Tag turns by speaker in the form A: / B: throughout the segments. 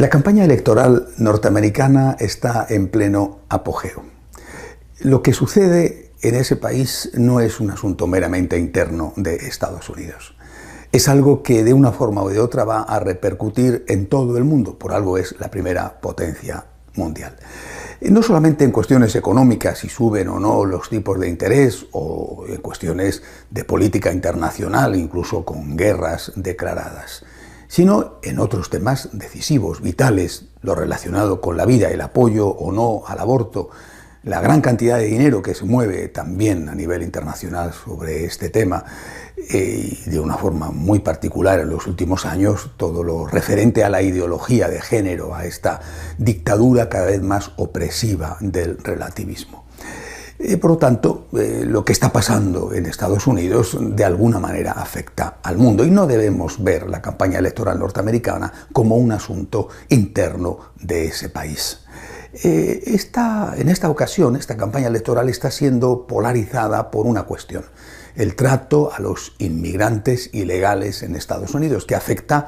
A: La campaña electoral norteamericana está en pleno apogeo. Lo que sucede en ese país no es un asunto meramente interno de Estados Unidos. Es algo que de una forma o de otra va a repercutir en todo el mundo, por algo es la primera potencia mundial. No solamente en cuestiones económicas, si suben o no los tipos de interés, o en cuestiones de política internacional, incluso con guerras declaradas, sino en otros temas decisivos, vitales, lo relacionado con la vida, el apoyo o no al aborto, la gran cantidad de dinero que se mueve también a nivel internacional sobre este tema, y de una forma muy particular en los últimos años, todo lo referente a la ideología de género, a esta dictadura cada vez más opresiva del relativismo. Por lo tanto, lo que está pasando en Estados Unidos de alguna manera afecta al mundo y no debemos ver la campaña electoral norteamericana como un asunto interno de ese país. En esta ocasión, esta campaña electoral está siendo polarizada por una cuestión: el trato a los inmigrantes ilegales en Estados Unidos, que afecta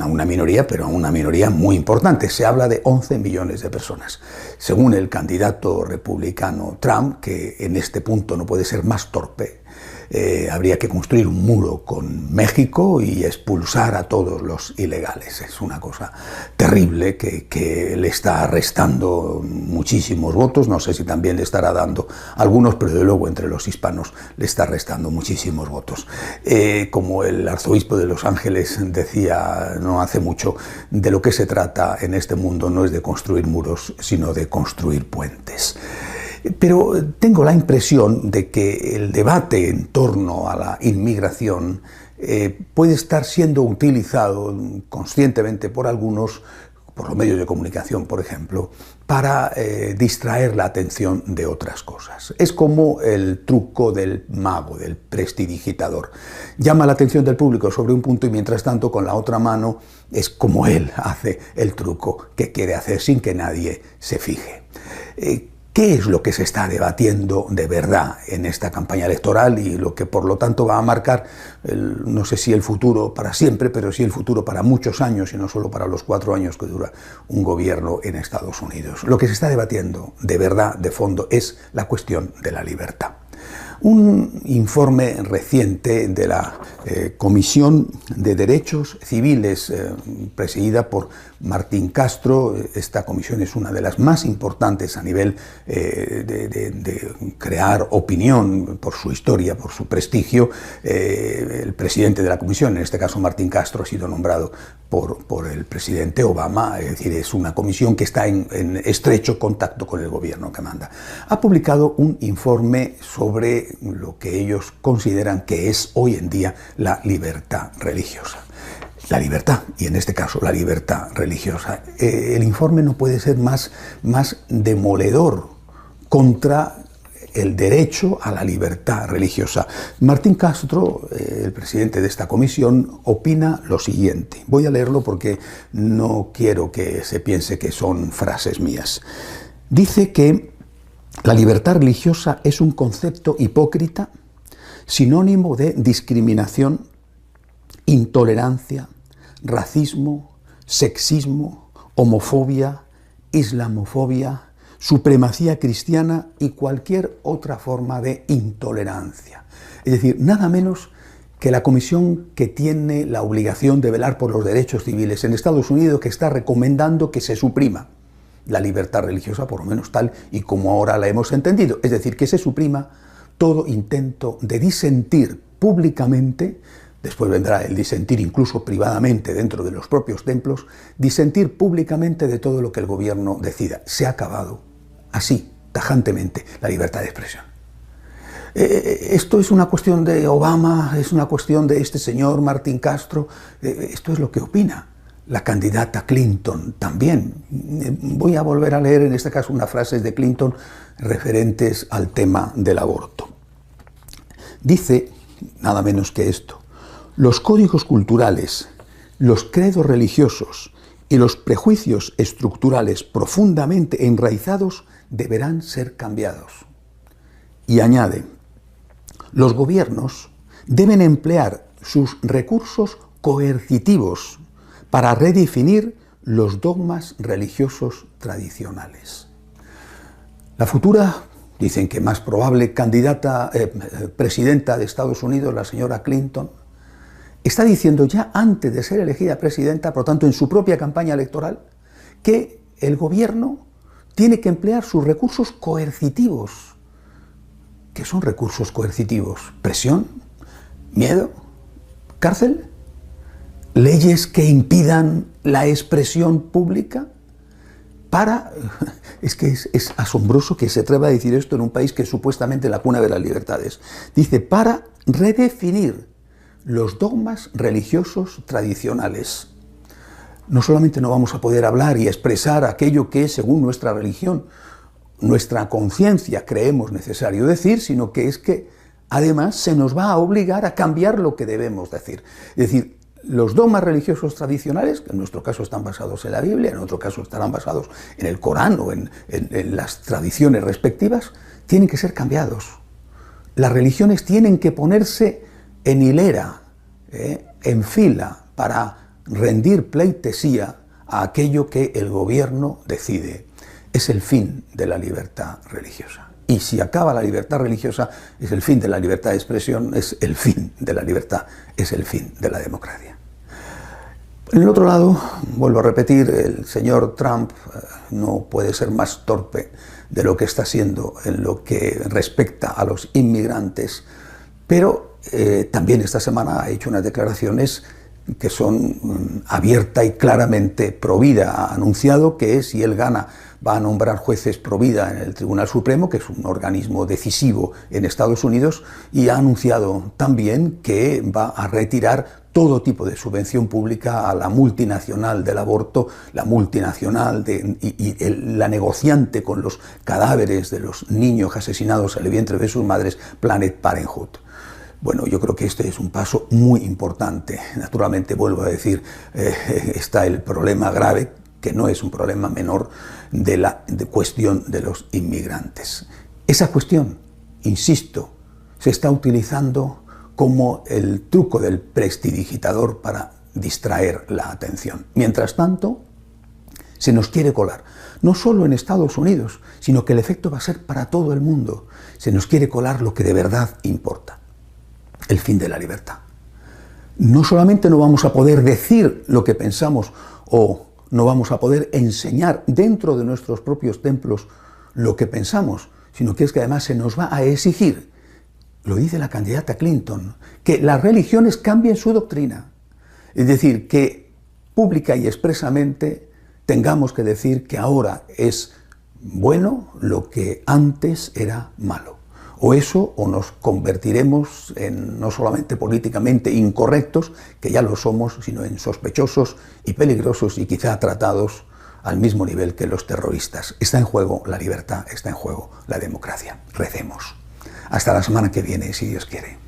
A: a una minoría, pero a una minoría muy importante. Se habla de 11 millones de personas. Según el candidato republicano Trump, que en este punto no puede ser más torpe, habría que construir un muro con México y expulsar a todos los ilegales. Es una cosa terrible que le está restando muchísimos votos. No sé si también le estará dando algunos, pero de luego entre los hispanos le está restando muchísimos votos. Como el arzobispo de Los Ángeles decía no hace mucho, de lo que se trata en este mundo no es de construir muros, sino de construir puentes. Pero tengo la impresión de que el debate en torno a la inmigración puede estar siendo utilizado conscientemente por algunos, por los medios de comunicación, por ejemplo, para distraer la atención de otras cosas. Es como el truco del mago, del prestidigitador. Llama la atención del público sobre un punto y mientras tanto con la otra mano es como él hace el truco que quiere hacer sin que nadie se fije. ¿Qué es lo que se está debatiendo de verdad en esta campaña electoral y lo que por lo tanto va a marcar, no sé si el futuro para siempre, pero sí el futuro para muchos años y no solo para los 4 años que dura un gobierno en Estados Unidos? Lo que se está debatiendo de verdad, de fondo, es la cuestión de la libertad. Un informe reciente de la Comisión de Derechos Civiles, presidida por Martín Castro. Esta comisión es una de las más importantes a nivel de crear opinión por su historia, por su prestigio. El presidente de la comisión, en este caso Martín Castro, ha sido nombrado por el presidente Obama, es decir, es una comisión que está en estrecho contacto con el gobierno que manda. Ha publicado un informe sobre lo que ellos consideran que es hoy en día la libertad religiosa. La libertad, y en este caso la libertad religiosa. El informe no puede ser más demoledor contra el derecho a la libertad religiosa. Martín Castro, el presidente de esta comisión, opina lo siguiente. Voy a leerlo porque no quiero que se piense que son frases mías. Dice que la libertad religiosa es un concepto hipócrita, sinónimo de discriminación, intolerancia, racismo, sexismo, homofobia, islamofobia, supremacía cristiana y cualquier otra forma de intolerancia. Es decir, nada menos que la comisión que tiene la obligación de velar por los derechos civiles en Estados Unidos, que está recomendando que se suprima la libertad religiosa, por lo menos tal y como ahora la hemos entendido. Es decir, que se suprima todo intento de disentir públicamente. Después vendrá el disentir incluso privadamente dentro de los propios templos, disentir públicamente de todo lo que el gobierno decida. Se ha acabado así, tajantemente, la libertad de expresión. Esto es una cuestión de Obama, es una cuestión de este señor Martín Castro, esto es lo que opina la candidata Clinton también. Voy a volver a leer en este caso unas frases de Clinton referentes al tema del aborto. Dice, nada menos que esto: los códigos culturales, los credos religiosos y los prejuicios estructurales profundamente enraizados deberán ser cambiados. Y añade, los gobiernos deben emplear sus recursos coercitivos para redefinir los dogmas religiosos tradicionales. La futura, dicen que más probable, presidenta de Estados Unidos, la señora Clinton, está diciendo ya antes de ser elegida presidenta, por lo tanto en su propia campaña electoral, que el gobierno tiene que emplear sus recursos coercitivos. ¿Qué son recursos coercitivos? ¿Presión? ¿Miedo? ¿Cárcel? ¿Leyes que impidan la expresión pública? Es que es asombroso que se atreva a decir esto en un país que es supuestamente la cuna de las libertades. Dice, para redefinir los dogmas religiosos tradicionales. No solamente no vamos a poder hablar y expresar aquello que, según nuestra religión, nuestra conciencia creemos necesario decir, sino que es que además se nos va a obligar a cambiar lo que debemos decir. Es decir, los dogmas religiosos tradicionales, que en nuestro caso están basados en la Biblia, en otro caso estarán basados en el Corán o en las tradiciones respectivas, tienen que ser cambiados. Las religiones tienen que ponerse en hilera, en fila, para rendir pleitesía a aquello que el gobierno decide. Es el fin de la libertad religiosa. Y si acaba la libertad religiosa, es el fin de la libertad de expresión, es el fin de la libertad, es el fin de la democracia. En el otro lado, vuelvo a repetir, el señor Trump no puede ser más torpe de lo que está siendo en lo que respecta a los inmigrantes, pero también esta semana ha hecho unas declaraciones que son abierta y claramente pro vida. Ha anunciado que si él gana va a nombrar jueces pro vida en el Tribunal Supremo, que es un organismo decisivo en Estados Unidos, y ha anunciado también que va a retirar todo tipo de subvención pública a la multinacional del aborto, la multinacional la negociante con los cadáveres de los niños asesinados en el vientre de sus madres, Planned Parenthood. Bueno, yo creo que este es un paso muy importante. Naturalmente, vuelvo a decir, está el problema grave, que no es un problema menor, de la cuestión de los inmigrantes. Esa cuestión, insisto, se está utilizando como el truco del prestidigitador para distraer la atención. Mientras tanto, se nos quiere colar, no solo en Estados Unidos, sino que el efecto va a ser para todo el mundo. Se nos quiere colar lo que de verdad importa. El fin de la libertad. No solamente no vamos a poder decir lo que pensamos o no vamos a poder enseñar dentro de nuestros propios templos lo que pensamos, sino que es que además se nos va a exigir, lo dice la candidata Clinton, que las religiones cambien su doctrina. Es decir, que pública y expresamente tengamos que decir que ahora es bueno lo que antes era malo. O eso, o nos convertiremos en no solamente políticamente incorrectos, que ya lo somos, sino en sospechosos y peligrosos y quizá tratados al mismo nivel que los terroristas. Está en juego la libertad, está en juego la democracia. Recemos. Hasta la semana que viene, si Dios quiere.